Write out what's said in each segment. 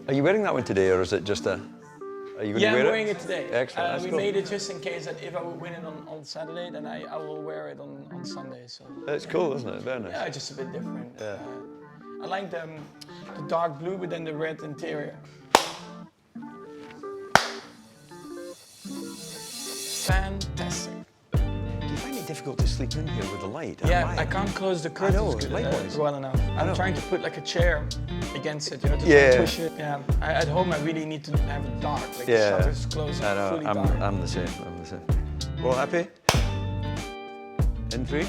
Are you wearing that one today, or is it just a... Are you going to wear it? Yeah, I'm wearing it today. Excellent. We made it just in case that if I would win it on Saturday, then I will wear it on Sunday. So That's cool, isn't it? Very nice. yeah, just a bit different. Yeah. I like the dark blue, but then the red interior. Fantastic. Do you find it difficult to sleep in here with the light? Yeah, I can't close the curtains well enough. I'm trying to put like a chair against it, you know, to try and push it. Yeah. At home, I really need to have it dark, like the shutters closed, fully dark. I'm the same. All happy? In 3.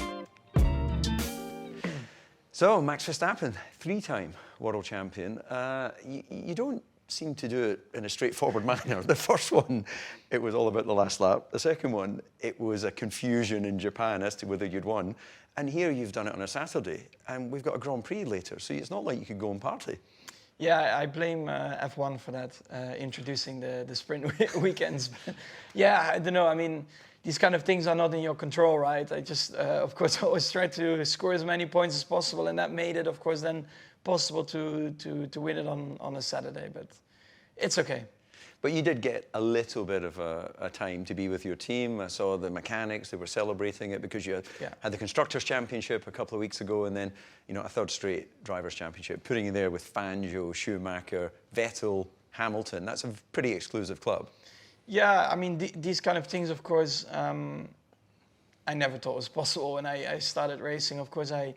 So, Max Verstappen, 3-time world champion. You don't seem to do it in a straightforward manner. The first one, it was all about the last lap. The second one, it was a confusion in Japan as to whether you'd won. And here you've done it on a Saturday, and we've got a Grand Prix later, so it's not like you could go and party. Yeah, I blame F1 for that, introducing the sprint weekends. Yeah, I don't know, I mean, these kind of things are not in your control, right? I just, of course, always try to score as many points as possible, and that made it, of course, then possible to win it on a Saturday, but it's okay. But you did get a little bit of a time to be with your team. I saw the mechanics, they were celebrating it because you had the Constructors' Championship a couple of weeks ago, and then, you know, a third straight Drivers' Championship, putting you there with Fangio, Schumacher, Vettel, Hamilton. That's a pretty exclusive club. Yeah, I mean, these kind of things, of course, I never thought was possible when I started racing. Of course, I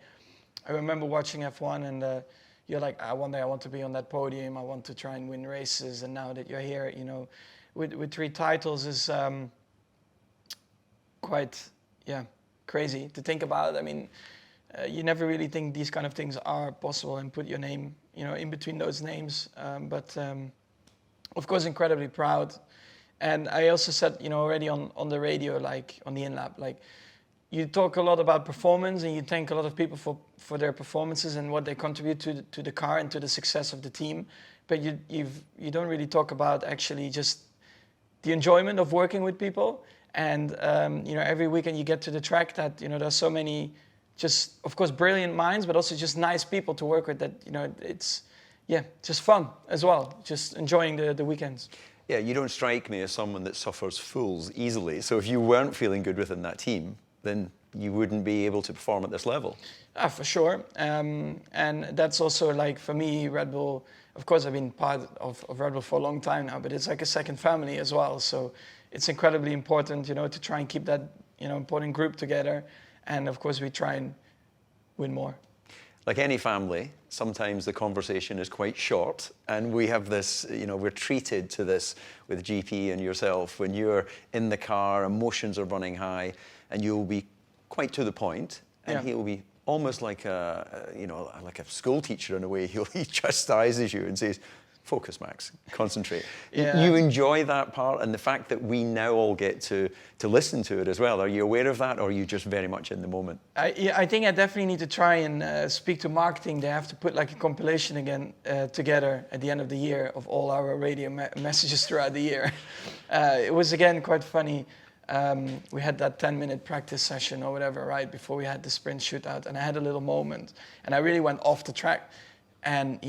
remember watching F1 and you're like, one day I want to be on that podium, I want to try and win races, and now that you're here, you know, with 3 titles is quite, crazy to think about. I mean, you never really think these kind of things are possible and put your name, you know, in between those names. But of course, incredibly proud. And I also said, you know, already on the radio, like on the in-lap, like, you talk a lot about performance and you thank a lot of people for their performances and what they contribute to the car and to the success of the team. But you don't really talk about actually just the enjoyment of working with people. And, you know, every weekend you get to the track that, you know, there's so many just, of course, brilliant minds, but also just nice people to work with that, you know, it's, just fun as well, just enjoying the weekends. Yeah, you don't strike me as someone that suffers fools easily. So if you weren't feeling good within that team, then you wouldn't be able to perform at this level. For sure. And that's also, like, for me, Red Bull, of course, I've been part of Red Bull for a long time now, but it's like a second family as well. So it's incredibly important, you know, to try and keep that, you know, important group together. And of course, we try and win more. Like any family, sometimes the conversation is quite short, and we have this, you know, we're treated to this with GP and yourself. When you're in the car, emotions are running high, and you'll be quite to the point, and he'll be almost like you know, like a school teacher in a way. He chastises you and says, "Focus, Max. Concentrate." You enjoy that part, and the fact that we now all get to listen to it as well. Are you aware of that, or are you just very much in the moment? I think I definitely need to try and speak to marketing. They have to put like a compilation again together at the end of the year of all our radio messages throughout the year. It was again quite funny. We had that 10-minute practice session or whatever, right, before we had the sprint shootout, and I had a little moment, and I really went off the track. And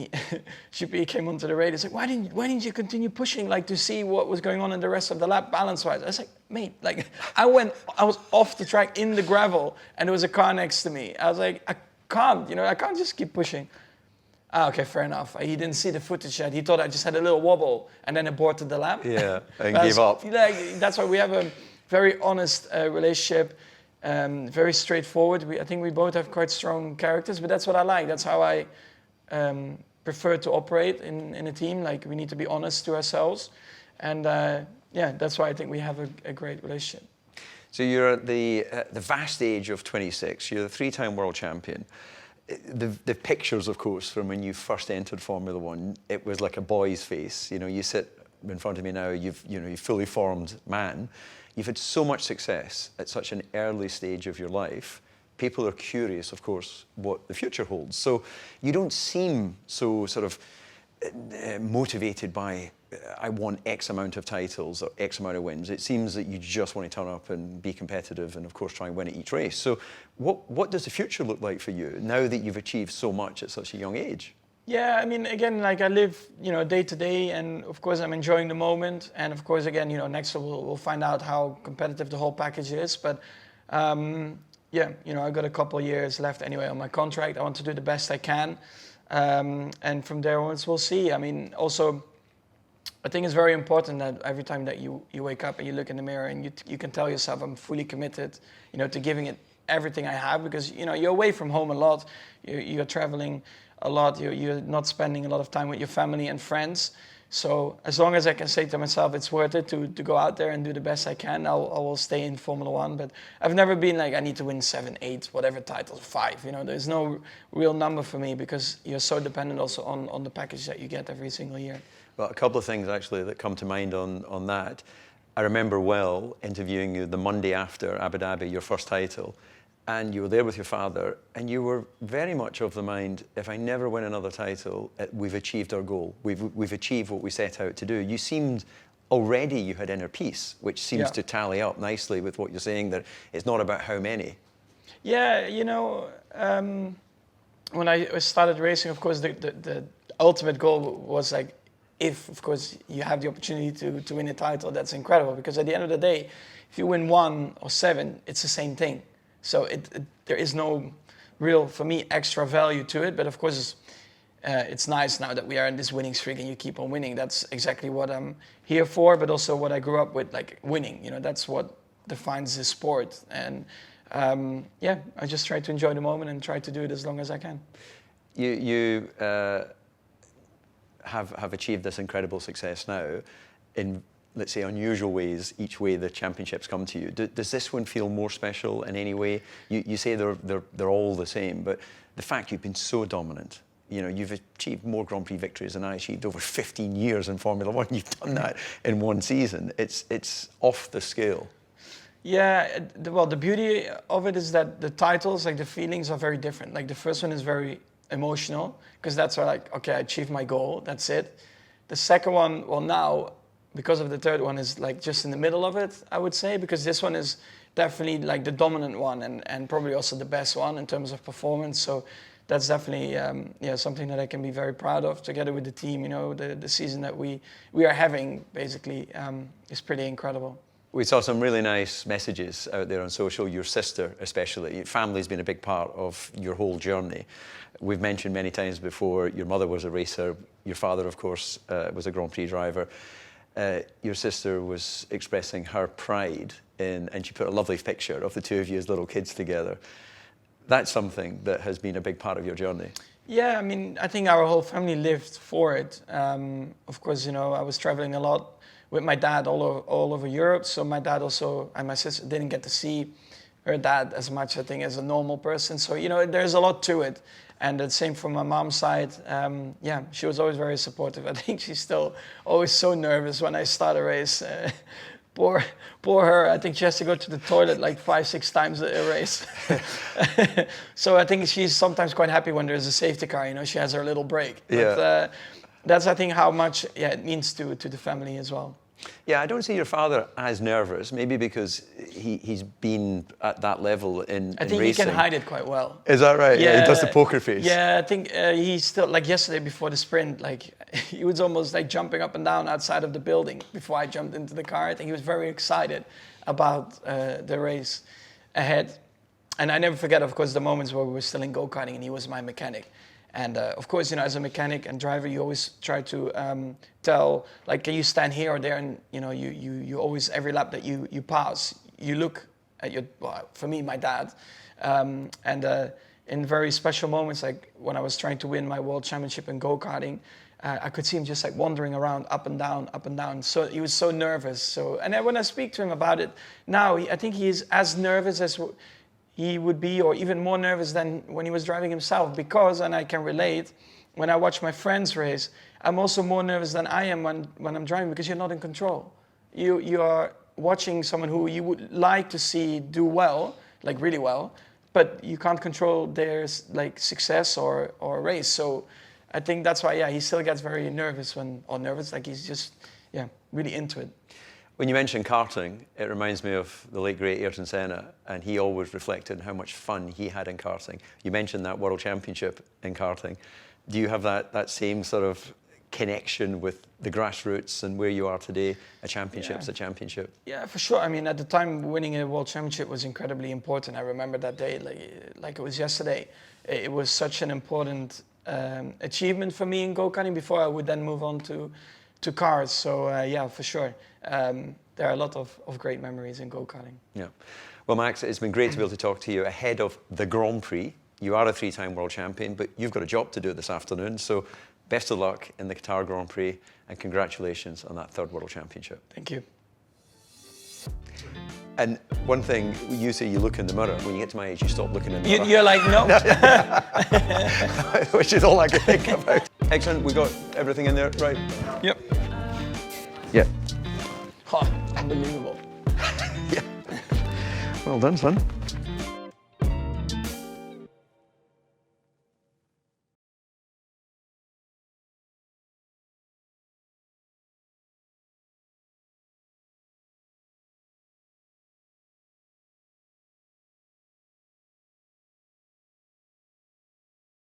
Shippy came onto the radio. He's like, why didn't you continue pushing, like, to see what was going on in the rest of the lap balance-wise? I was like, mate, like, I was off the track in the gravel, and there was a car next to me. I was like, I can't just keep pushing. Okay, fair enough. He didn't see the footage yet. He thought I just had a little wobble, and then aborted the lap. Yeah, and gave up. Like, that's why we have a very honest relationship, very straightforward. I think we both have quite strong characters, but that's what I like. That's how I prefer to operate in a team. Like, we need to be honest to ourselves, and that's why I think we have a great relationship. So you're at the vast age of 26. You're the 3-time world champion. The pictures, of course, from when you first entered Formula One, it was like a boy's face. You know, you sit in front of me now. You're fully formed man. You've had so much success at such an early stage of your life. People are curious, of course, what the future holds. So you don't seem so sort of motivated by, I want X amount of titles or X amount of wins. It seems that you just want to turn up and be competitive and, of course, try and win at each race. So what does the future look like for you now that you've achieved so much at such a young age? Yeah, I mean, again, like I live, day to day, and of course I'm enjoying the moment. And of course, again, next year we'll find out how competitive the whole package is. But yeah, I've got a couple of years left anyway on my contract. I want to do the best I can, and from there onwards we'll see. I mean, also, I think it's very important that every time that you wake up and you look in the mirror and you can tell yourself I'm fully committed, to giving it everything I have, because you're away from home a lot, you're traveling a lot, you're not spending a lot of time with your family and friends. So as long as I can say to myself it's worth it to go out there and do the best I can, I will stay in Formula One. But I've never been like I need to win 7, 8, whatever titles, 5. There's no real number for me because you're so dependent also on the package that you get every single year. Well, a couple of things actually that come to mind on that. I remember well interviewing you the Monday after Abu Dhabi, your first title, and you were there with your father, and you were very much of the mind, if I never win another title, we've achieved our goal. We've achieved what we set out to do. You seemed already you had inner peace, which seems to tally up nicely with what you're saying, that it's not about how many. Yeah, when I started racing, of course, the ultimate goal was like, if, of course, you have the opportunity to win a title, that's incredible. Because at the end of the day, if you win 1 or 7, it's the same thing. So there is no real, for me, extra value to it. But of course, it's nice now that we are in this winning streak and you keep on winning. That's exactly what I'm here for, but also what I grew up with, like winning. That's what defines this sport. And yeah, I just try to enjoy the moment and try to do it as long as I can. You have achieved this incredible success now in, let's say, unusual ways each way the championships come to you. Does this one feel more special in any way? You say they're all the same, but the fact you've been so dominant, you've achieved more Grand Prix victories than I achieved over 15 years in Formula One. You've done that in one season. It's off the scale. Yeah, well, the beauty of it is that the titles, like the feelings are very different. Like the first one is very emotional because that's where like, okay, I achieved my goal, that's it. The second one, well now, because of the third one is like just in the middle of it, I would say, because this one is definitely like the dominant one and probably also the best one in terms of performance. So that's definitely something that I can be very proud of together with the team. The season that we are having basically is pretty incredible. We saw some really nice messages out there on social, your sister especially. Your family's been a big part of your whole journey. We've mentioned many times before, your mother was a racer, your father, of course, was a Grand Prix driver. Your sister was expressing her pride and she put a lovely picture of the two of you as little kids together. That's something that has been a big part of your journey. Yeah, I mean, I think our whole family lived for it. Of course, I was traveling a lot with my dad all over Europe. So my dad also, and my sister didn't get to see her dad as much, I think, as a normal person. So, there's a lot to it. And the same from my mom's side. Yeah, she was always very supportive. I think she's still always so nervous when I start a race. Poor her. I think she has to go to the toilet like 5, 6 times a race. So I think she's sometimes quite happy when there's a safety car. She has her little break. Yeah. But that's, I think, how much it means to the family as well. Yeah, I don't see your father as nervous, maybe because he's been at that level in racing. I think he can hide it quite well. Is that right? Yeah, he does the poker face. Yeah, I think he's still, like yesterday before the sprint, like he was almost like jumping up and down outside of the building before I jumped into the car. I think he was very excited about the race ahead. And I never forget, of course, the moments where we were still in go-karting and he was my mechanic. And of course, as a mechanic and driver, you always try to tell, like, can you stand here or there? And you always, every lap that you pass, you look at for me, my dad. And in very special moments, like when I was trying to win my World Championship in go-karting, I could see him just like wandering around up and down, up and down. So he was so nervous. So, and then when I speak to him about it now, I think he is as nervous as he would be, or even more nervous than when he was driving himself, because, and I can relate, when I watch my friends race, I'm also more nervous than I am when I'm driving, because you're not in control. You are watching someone who you would like to see do well, like really well, but you can't control their like success or race. So I think that's why, he still gets very nervous like he's just, really into it. When you mention karting, it reminds me of the late great Ayrton Senna, and he always reflected on how much fun he had in karting. You mentioned that World Championship in karting. Do you have that same sort of connection with the grassroots and where you are today? A championship's a championship. Yeah, for sure. I mean, at the time, winning a World Championship was incredibly important. I remember that day like it was yesterday. It was such an important achievement for me in go-karting before I would then move on to cars. So yeah, for sure. There are a lot of great memories in go-karting. Yeah. Well, Max, it's been great to be able to talk to you ahead of the Grand Prix. You are a 3-time world champion, but you've got a job to do this afternoon. So best of luck in the Qatar Grand Prix, and congratulations on that 3rd World Championship. Thank you. And one thing, you say you look in the mirror. When you get to my age, you stop looking in the mirror. You're like, no. Which is all I can think about. Excellent, we got everything in there, right? Yep. Yeah. Oh, unbelievable. Yeah. Well done, son.